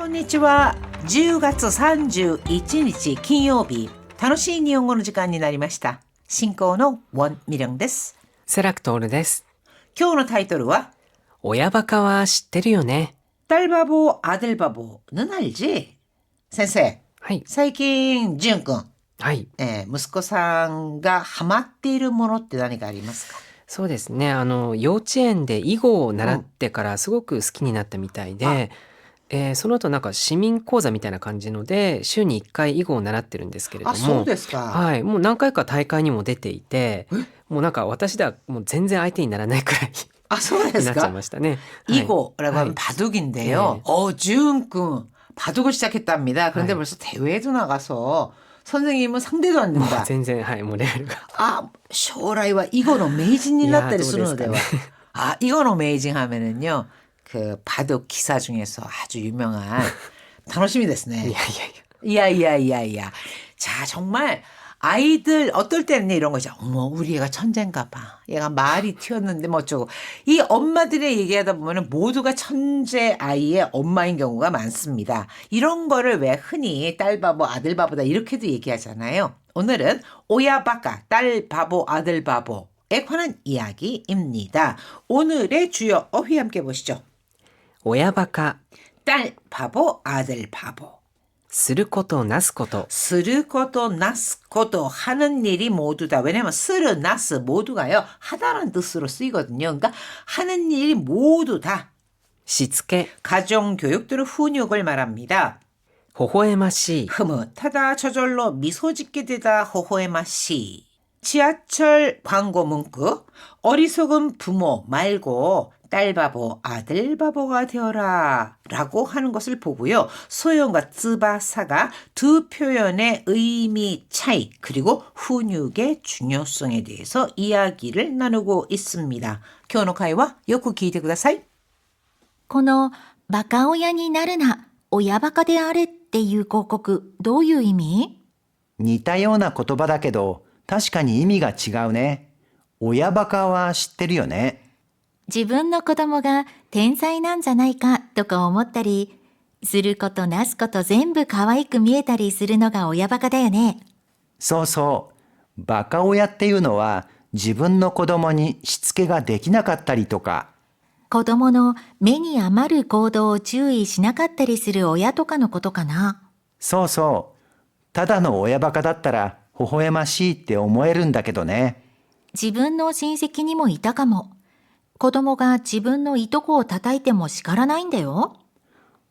こんにちは。10月31日金曜日、楽しい日本語の時間になりました。進行のウォン・ミリョンです。セラクトールです。今日のタイトルは親バカは知ってるよね。딸 바보, 아들 바보는 알지? 先生、はい。最近、ジュン君、はい。息子さんがハマっているものって何かありますか？そうですね。幼稚園で囲碁を習ってからすごく好きになったみたいで、その後なんか市民講座みたいな感じので、週に1回囲碁を習ってるんですけれども。あ、そうですか。はい。もう何回か大会にも出ていて、もうなんか私ではもう全然相手にならないくらいあ、そうですになっちゃいか。ましたね。이거라고はい 하면 바둑인데요. 주은군 바둑을 시작했답니다. 그런데 벌써 대회도 나가서 선생님은 상대도 안 もう 된다. 全然、はい、もうレベルが。 아, 将来は 이거로 메이징이 났다리 いやー、どうですかね。 쓰는のでは. 아, 이거로 메이징 하면은요. 그 바둑 기사 중에서 아주 유명한 楽しみですね。いやいやいや。 이야. 자, 정말 아이들 어떨 때는 이런 거죠. 어머, 우리 애가 천재인가 봐. 얘가 말이 튀었는데 뭐 어쩌고. 이 엄마들의 얘기하다 보면 모두가 천재 아이의 엄마인 경우가 많습니다. 이런 거를 왜 흔히 딸 바보, 아들 바보다 이렇게도 얘기하잖아요. 오늘은 오야 바까, 딸 바보, 아들 바보에 관한 이야기입니다. 오늘의 주요 어휘 함께 보시죠. 親バカ、 딸 바보, 아들 바보. することなすこと。 쓰르코도 나스코도 하는 일이 모두 다. 왜냐면 쓰르 나스 모두가요 하다라는 뜻으로 쓰이거든요. 그러니까 하는 일이 모두 다. しつけ、 가정교육들의 훈육을 말합니다. 微笑ましい。 흐뭇하다 저절로 미소 짓게 되다 호호에마시. 지하철 광고 문구. 어리석은 부모 말고 딸 바보, 아들 바보가 되어라 라고 하는 것을 보고요. 소형과 쯔바사가 두 표현의 의미 차이 그리고 훈육의 중요성에 대해서 이야기를 나누고 있습니다. 교노카이와 요쿠 기이테 쿠다사이. このバカ親になるな、親バカであれっていう広告、どういう意味？似たような言葉だけど、確かに意味が違うね。親バカは知ってるよね。自分の子供が天才なんじゃないかとか思ったり、することなすこと全部可愛く見えたりするのが親バカだよね。そうそう。バカ親っていうのは、自分の子供にしつけができなかったりとか、子供の目に余る行動を注意しなかったりする親とかのことかな。そうそう。ただの親バカだったら、微笑ましいって思えるんだけどね。自分の親戚にもいたかも。子供が自分のいとこを叩いても叱らないんだよ。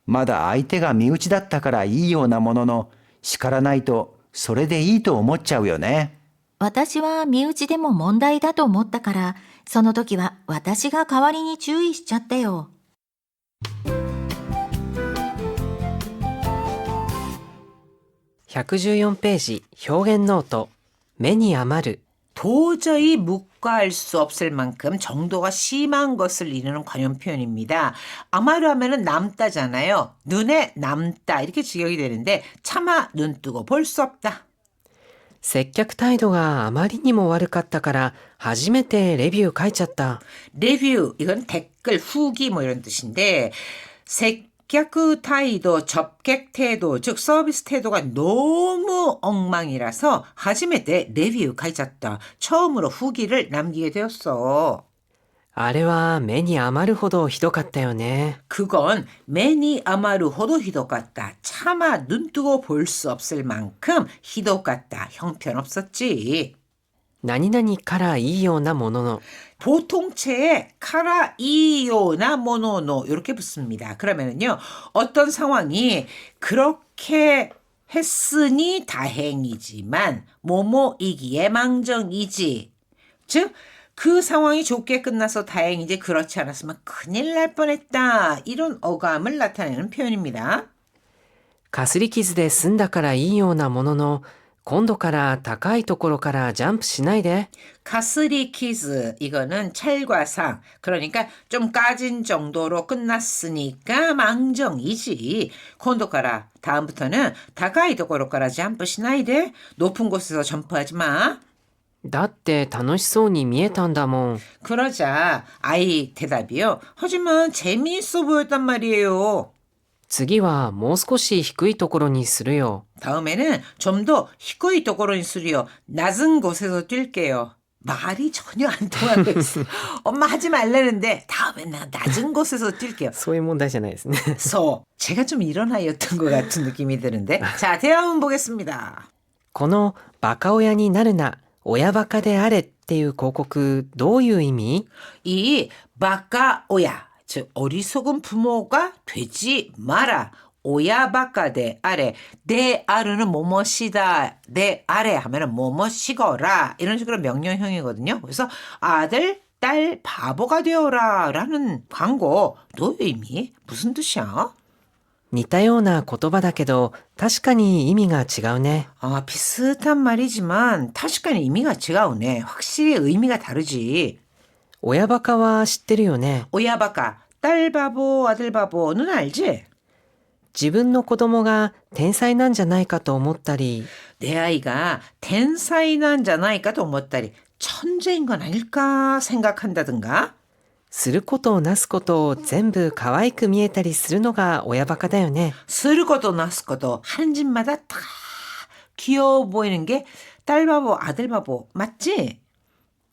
まだ相手が身内だったからいいようなものの、叱らないとそれでいいと思っちゃうよね。私は身内でも問題だと思ったから、その時は私が代わりに注意しちゃったよ。114ページ、表現ノート。目に余る。 도저히 묵과할 수 없을 만큼 정도가 심한 것을 이르는 관용 표현입니다. 아마르 하면은 남다잖아요. 눈에 남다 이렇게 직역이 되는데 차마 눈 뜨고 볼 수 없다. 接客態度があまりにも悪かったから初めてレビュー書いちゃった。 레뷰 이건 댓글 후기 뭐 이런 뜻인데接客態度 접객 태도 즉 서비스 태도가 너무 엉망이라서初めて 레뷰 가이쳤다. 처음으로 후기를 남기게 되었어. あれは目に余るほどひどかったよね。 그건 매니 아마루 호도 히도같다. 차마 눈 뜨고 볼 수 없을 만큼 히도같다. 형편없었지. 何々からいいようなものの。 보통체에 카라 이요나 모노노 이렇게 붙습니다. 그러면은요. 어떤 상황이 그렇게 했으니 다행이지만 뭐뭐이기에 망정이지. 즉 그 상황이 좋게 끝나서 다행이지 그렇지 않았으면 큰일 날 뻔했다. 이런 어감을 나타내는 표현입니다. かすり傷で済んだからいいようなものの、今度から高いところからジャンプしないで。 가스리 키즈 이거는 찰과상 그러니까 좀 까진 정도로 끝났으니까 망정이지. 콘도카라 다음부터는 다가이 도코로카라 점프 시나이데 높은 곳에서 점프하지 마. だって楽しそうに見えたんだもん。 그러자 아이 대답이요. 하지만 재미있어 보였단 말이에요. 次はもう少し低いところにするよ。 다음에는 좀 더 히코이 도코로니 쓰리요. 낮은 곳에서 뛸게요. 말이 전혀 안 통하고 있어. 엄마 하지 말라는데 다음엔 나 낮은 곳에서 뛸게요. そういう問題じゃないですね。 서 제가 좀 이런 아이였던 것 같은 느낌이 드는데 자 대화 한번 보겠습니다. このバカ親になるな、親バカであれっていう広告、どういう意味？ 이 바까오야 즉 어리석은 부모가 되지 마라. 오야바까 대 아래 대 아르는 뭐뭐시다 대 아래 하면은 뭐뭐시거라 이런 식으로 명령형이거든요. 그래서 아들 딸 바보가 되어라 라는 광고 너 의미 무슨 뜻이야? 似たような言葉だけど、確かに意味が違うね。 아 비슷한 말이지만確かに 의미가 違うね. 확실히 의미가 다르지. 親バカは知ってるよね。 오야바까 딸 바보 아들 바보는 알지? 自分の子供が天才なんじゃないかと思ったり、 내 아이가 텐사이난 자나이까 또思ったり 천재인 건 아닐까 생각한다든가 することなすことを全部可愛く見えたりするのが親バカだよね。 쓸 것도 나스 것도 하는 짓마다 다 귀여워 보이는 게 딸 바보 아들 바보 맞지?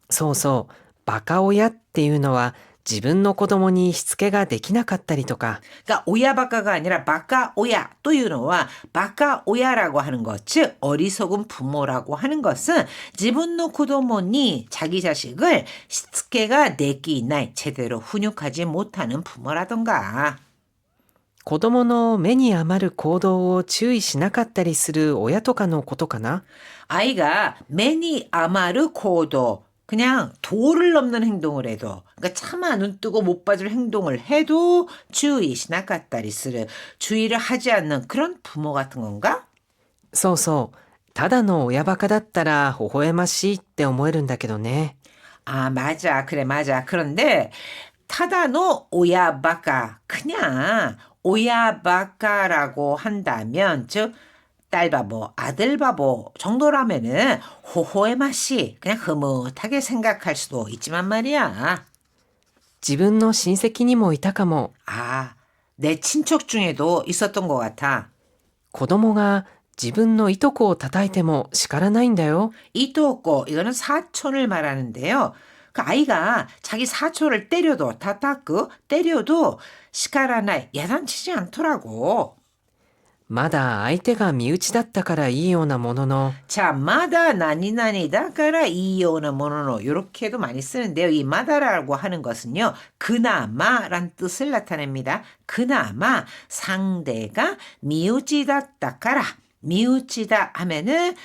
そうそう、バカ親っていうのは自分の子供にしつけができなかったりとか、 그러니까 오야바카가 아니라 바카오야 또いうのは 바카오야라고 하는 것, 즉 어리석은 부모라고 하는 것은 自分の子供に 자기 자식을 시츠케가 내기나이 제대로 훈육하지 못하는 부모라던가 子供の目に余る行動を注意しなかったりする親とかのことかな。 아이가 매니 아마르 고도 그냥 도를 넘는 행동을 해도 그러니까 차마 눈 뜨고 못 봐줄 행동을 해도 주의 시나카타리스를 주의를 하지 않는 그런 부모 같은 건가? そうそう、ただの親バカだったら微笑ましいって思えるんだけどね。 아 맞아 그래 맞아 그런데 타다노 오야바카 그냥 오야바카라고 한다면 즉 딸바보, 아들바보 정도라면은 호호의 맛이 그냥 흐뭇하게 생각할 수도 있지만 말이야. 自分の親戚にもいたかも。 아, 내 친척 중에도 있었던 것 같아. 子供が自分のいとこを叩いても叱らないんだよ。 이토꼬 이거는 사촌을 말하는데요. 그 아이가 자기 사촌을 때려도 타타크 때려도 시카라나이 야단치지 않더라고. まだ相手が身内だったからいいようなものの、 자, 마다 나니나니다 까라 이요나 모노노 이렇게도 많이 쓰는데요. 이 마다라고 하는 것은요. 그나마란 뜻을 나타냅니다. 그나마 상대가 미우치다다 까라 미우치다 하면은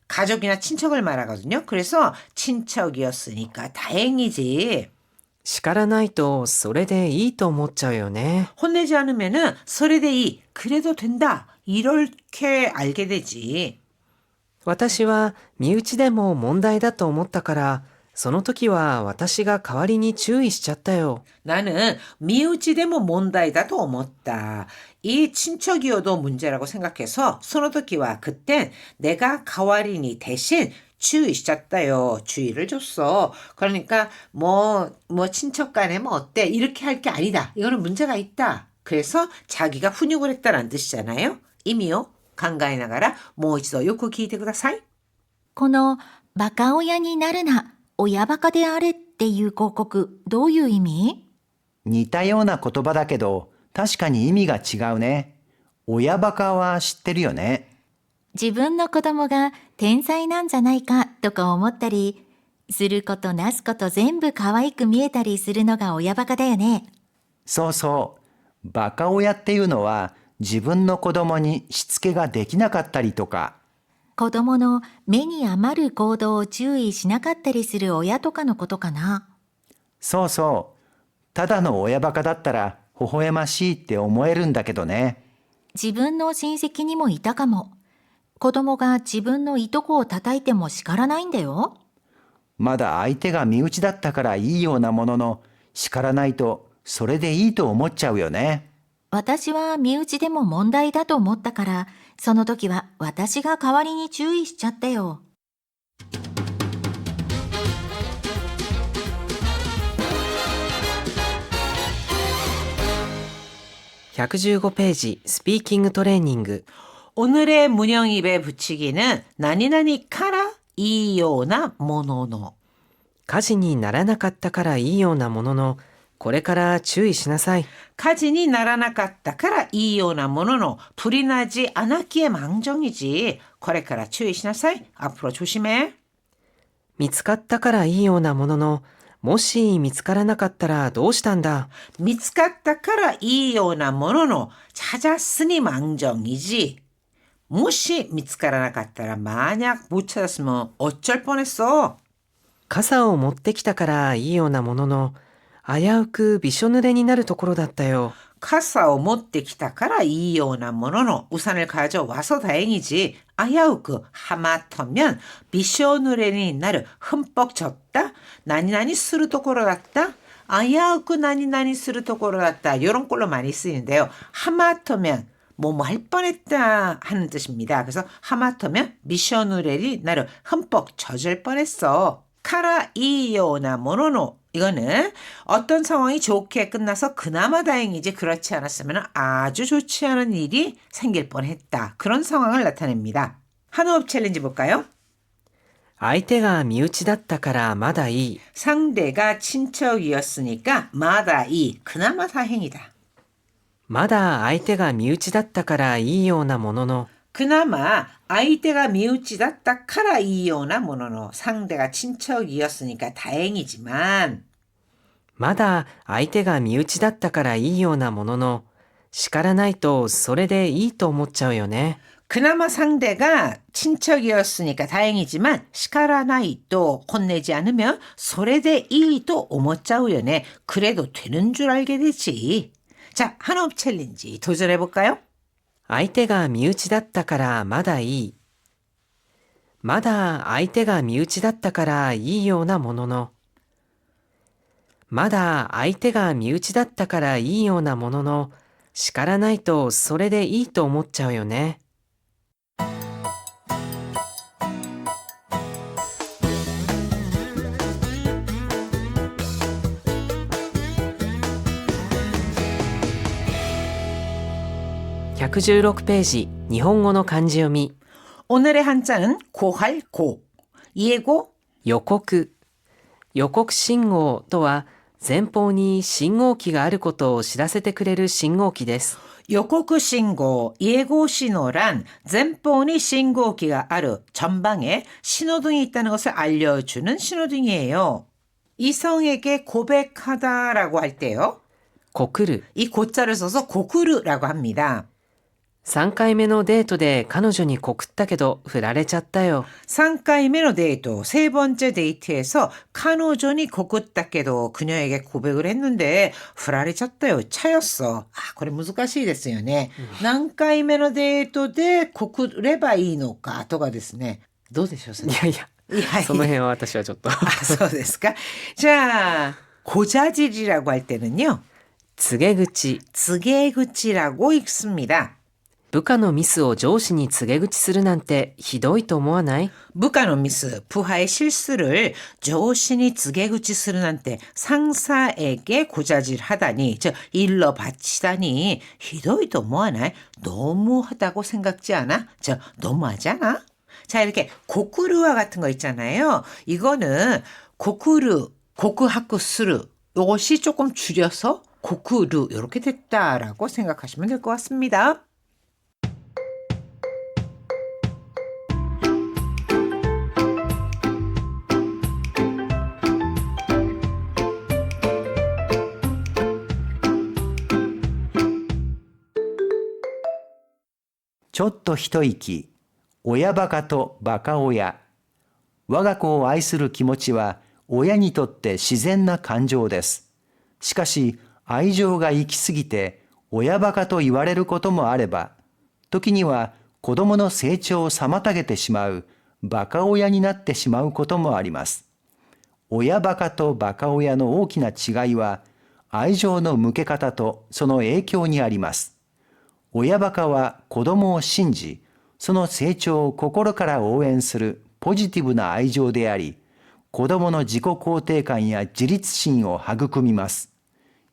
가족이나 친척을 말하거든요. 그래서 친척이었으니까 다행이지. 叱らないとそれでいいと思っちゃうよね。 혼내지 않으면은 서래대이 그래도 된다. 이렇게 알게 되지. 私は身内でも問題だと思ったから、その時は私が代わりに注意しちゃったよ。 나는 미우치데모 몬다이다 또思った. 이 친척이어도 문제라고 생각해서 소노토키와 그땐 내가 가와리니 대신 주의しちゃったよ. 주의를 줬어. 그러니까 뭐 친척 간에 뭐 어때? 이렇게 할 게 아니다. 이거는 문제가 있다. 그래서 자기가 훈육을 했다는 뜻이잖아요. 이미요. 간가에 나가라. もう一度よく聞いてください.このバカ親になるな、親バカであれっていう広告、どういう意味？似たような言葉だけど、確かに意味が違うね。親バカは知ってるよね。自分の子供が天才なんじゃないかとか思ったり、することなすこと全部可愛く見えたりするのが親バカだよね。そうそう。バカ親っていうのは、自分の子供にしつけができなかったりとか、子供の目に余る行動を注意しなかったりする親とかのことかな。そうそう。ただの親バカだったら微笑ましいって思えるんだけどね。自分の親戚にもいたかも。子供が自分のいとこを叩いても叱らないんだよ。まだ相手が身内だったからいいようなものの、叱らないとそれでいいと思っちゃうよね。私は身内でも問題だと思ったから、その時は私が代わりに注意しちゃったよ。115ページスピーキングトレーニング 오늘의 문형입에 붙이기는 나니나니からいいようなものの火事にならなかったからいいようなもののこれから注意しなさい。 가진이 날아나갔다からいいようなものの불이 나지 않았기에 망정이지. これから注意しなさい. 앞으로 조심해. 見つかったからいいようなもののもし見つからなかったらどうしたんだ。 見つかったからいいようなものの 찾았으니 망정이지. 혹시 見つからなかったら 만약 못 찾았으면 어쩔 뻔했어. 傘を持ってきたからいいようなものの危うくびしょ濡れになるところだったよ。 카사오 못되기다から いいようなものの 우산을 가져와서 다행이지. 아야우크 하마터면 비쇼누레니 나를 흠뻑 젖다. 나니나니 스루 도코로 갔다. 아야우크 나니나니 스루 도코로 갔다. 이런 꼴로 많이 쓰이는데요. 하마터면 뭐뭐 할 뻔했다 하는 뜻입니다. 그래서 하마터면 비쇼누레니 나를 흠뻑 젖을 뻔했어. 카라 이요나 모노노 이거는 어떤 상황이 좋게 끝나서 그나마 다행이지 그렇지 않았으면 아주 좋지 않은 일이 생길 뻔했다. 그런 상황을 나타냅니다. 한호흡 챌린지 볼까요? 相手が身内だったからまだいい。 상대가 친척이었으니까 마다이 그나마 다행이다. まだ相手が身内だったからいいようなものの 그나마 아이때가 미우치다다 카라 이요나 모노노 상대가 친척이었으니까 다행이지만 まだ相手が身内だったからいいようなものの叱らないとそれでいいと思っちゃうよね。 그나마 상대가 친척이었으니까 다행이지만 시카라나이또 혼내지 않으면 소레데 이도 오모짜우요네 그래도 되는 줄 알게 되지. 자, 한호흡 챌린지 도전해볼까요? 相手が身内だったからまだいい。まだ相手が身内だったからいいようなものの。まだ相手が身内だったからいいようなものの、叱らないとそれでいいと思っちゃうよね。116ページ日本語の漢字読み 오늘의 한자는 고할 고, 예고, 予告予告信号とは前方に信号機があることを知らせてくれる信号機です。 요코크 신고, 예고 신호란 젠폰이 신고기가 아르 전방에 신호등이 있다는 것을 알려주는 신호등이에요. 이성에게 고백하다라고 할 때요. 告る 이 고자를 써서 고쿠르라고 합니다. 3回目のデートで彼女に告ったけど振られちゃったよ。 3回目の 데이트, 세 번째 데이트에서 카노존이 고쿠다케도 그녀에게 고백을 했는데 후라레쳤다요. 차였어. 아, これ難しいですよね. 何回目の デートで 고쿠레바 이노까 とかですね. どうでしょう? いやいや、いやその辺は私はちょっと。 아, そうですか? 자, 고자질이라고 할 때는요. 告げ口 즈게구치라고 읽습니다. 部下のミスを上司に告げ口するなんてひどいと思わない？ 부가노 미스, 부하의 실수를 조신이 즈게구치 쓰르난테 상사에게 고자질하다니, 즉 일러 바치다니 히도이도 뭐하나? 너무하다고 생각지 않아? 저 너무하지 않아? 자, 이렇게 고쿠르와 같은 거 있잖아요. 이거는 고쿠르, 고쿠하쿠스르 이것이 조금 줄여서 고쿠르 이렇게 됐다라고 생각하시면 될 것 같습니다.ちょっと一息、親バカとバカ親。我が子を愛する気持ちは親にとって自然な感情です。しかし、愛情が行き過ぎて親バカと言われることもあれば、時には子供の成長を妨げてしまうバカ親になってしまうこともあります。親バカとバカ親の大きな違いは、愛情の向け方とその影響にあります。親バカは子供を信じ、その成長を心から応援するポジティブな愛情であり、子供の自己肯定感や自立心を育みます。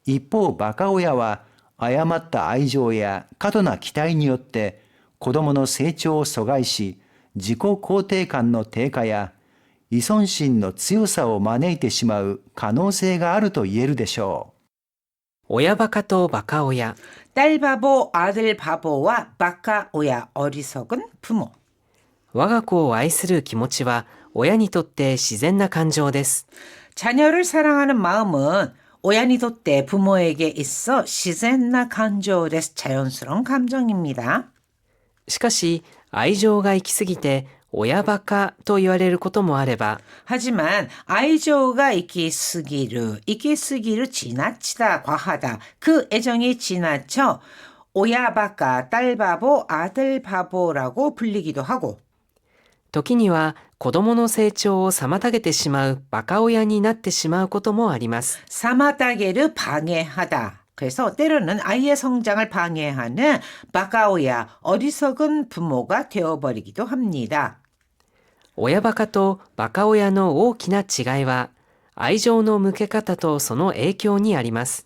一方、バカ親は誤った愛情や過度な期待によって子供の成長を阻害し、自己肯定感の低下や依存心の強さを招いてしまう可能性があると言えるでしょ親バカとバカ親。 딸 바보, 아들 바보와 바카 오야 어리석은 부모. 我が子を愛する気持ちは親にとって自然な感情です。 자녀를 사랑하는 마음은 오야니도때 부모에게 있어 시젠나 감정 데스 자연스러운 감정입니다. しかし、愛情が行き過ぎて親バカと言われることもあれば、 하지만愛情が 이기스기르 지나치다 과하다 그 애정이 지나쳐 오야바카 딸바보 아들 바보라고 불리기도 하고 時には子供の成長を妨げてしまうバカ親になってしまうこともあります。 사마다게를 방해하다. 그래서 때로는 아이의 성장을 방해하는 바카오야 어리석은 부모가 되어버리기도 합니다. 親バカとバカ親の大きな違いは、愛情の向け方とその影響にあります。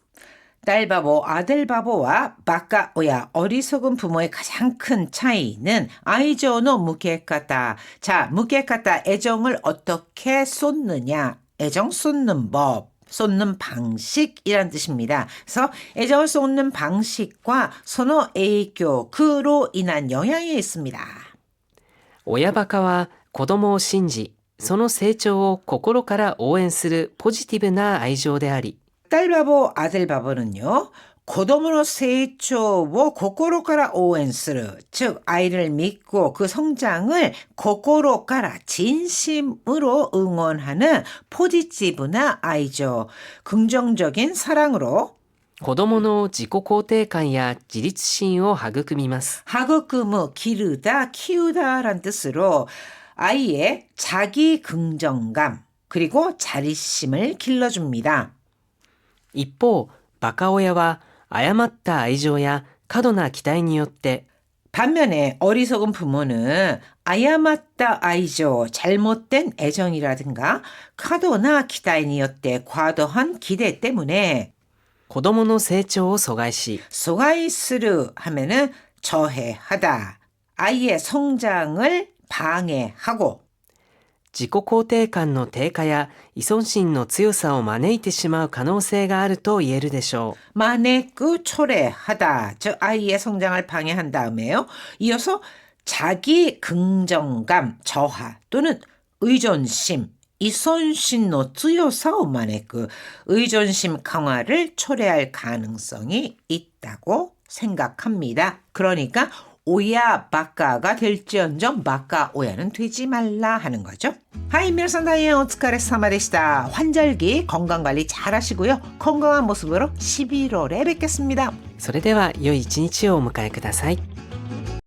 딸 바보, 아들 바보와 바카오야 어리석은 부모의 가장 큰 차이는 아이조노 무게까다. 자, 무게까다 애정을 어떻게 쏟느냐, 애정 쏟는 법. 쏟는 방식이란 뜻입니다. 그래서 애정을 쏟는 방식과 선호 애교, 그로 인한 영향이 있습니다. 親バカは子供を信じ、その成長を心から応援するポジティブな愛情であり、 딸 바보, 아들 바보는요. 고도모노 세이초を 고코로까라 오엔스르, 즉 아이를 믿고 그 성장을 고코로까라 진심으로 응원하는 포지티브나 아이죠. 긍정적인 사랑으로 子供の自己肯定感や自立心を育みます。 하그끄무 기르다 키우다란 뜻으로 아이의 자기 긍정감 그리고 자립심을 길러줍니다. 一方、バカ親は誤った愛情や過度な期待によって 반면에 어리석은 부모는 아야마따 아이죠. 잘못된 애정이라든가 과도나 기다이니였대 과도한 기대 때문에 子供の成長を阻害し、 소가이스르 하면은 저해하다. 아이의 성장을 방해하고 自己肯定感の低下や依存心の強さを招いてしまう可能性があると言えるでしょう。 마네끄 초래하다. 즉 아이의 성장을 방해한 다음에요. 이어서 자기 긍정감 저하 또는 의존심 이손신노 쯔요사오 마네끄 의존심 강화를 초래할 가능성이 있다고 생각합니다. 그러니까 오야 바카가 될지언정 바카 오야는 되지 말라 하는 거죠. 하이 미나산 다이엔 오츠카레사마でした. 환절기 건강관리 잘 하시고요. 건강한 모습으로 11월에 뵙겠습니다. それでは良い一日をお迎えください。